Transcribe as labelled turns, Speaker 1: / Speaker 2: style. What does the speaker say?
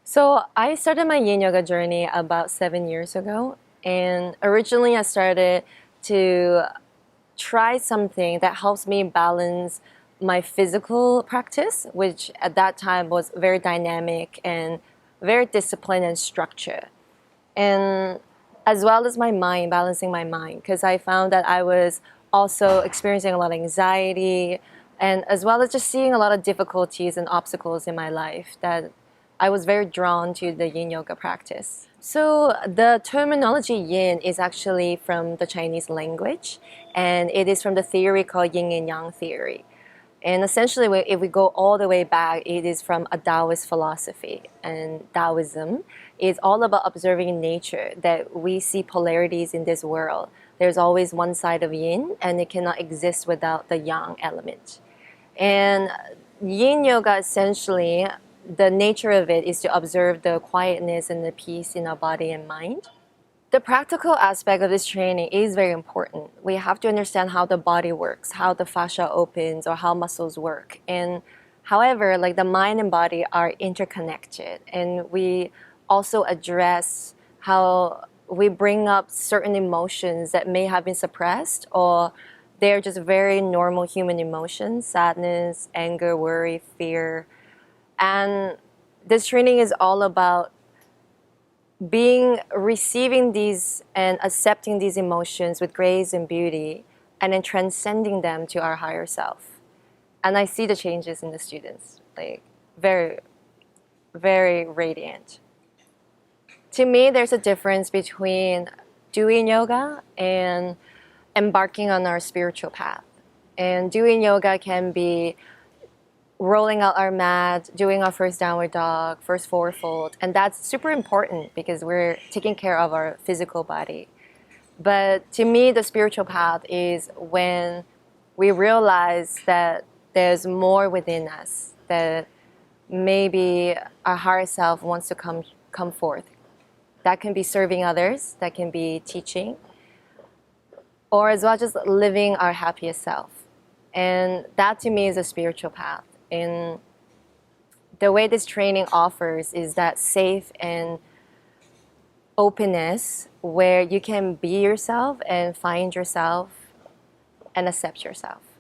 Speaker 1: So I started my Yin Yoga journey about 7 years ago, and originally I started to try something that helps me balance my physical practice, which at that time was very dynamic and very disciplined and structured, and as well as my mind, balancing my mind, because I found that I was also experiencing a lot of anxiety, and as well as just seeing a lot of difficulties and obstacles in my life, that I was very drawn to the Yin Yoga practice. So the terminology Yin is actually from the Chinese language, and it is from the theory called Yin and Yang theory. And essentially, if we go all the way back, it is from a Taoist philosophy. And Taoism is all about observing nature, that we see polarities in this world. There's always one side of yin, and it cannot exist without the yang element. And yin yoga, essentially, the nature of it is to observe the quietness and the peace in our body and mind. The practical aspect of this training is very important. We have to understand how the body works, how the fascia opens, or how muscles work. And however, like the mind and body are interconnected. And we also address how we bring up certain emotions that may have been suppressed, or they're just very normal human emotions: sadness, anger, worry, fear. And this training is all about receiving these and accepting these emotions with grace and beauty, and then transcending them to our higher self. And I see the changes in the students, like very, very radiant. To me, there's a difference between doing yoga and embarking on our spiritual path. And doing yoga can be rolling out our mat, doing our first downward dog, first forward fold. And that's super important because we're taking care of our physical body. But to me, the spiritual path is when we realize that there's more within us, that maybe our higher self wants to come forth. That can be serving others, that can be teaching, or as well just living our happiest self. And that to me is a spiritual path. And the way this training offers is that safe and openness where you can be yourself and find yourself and accept yourself.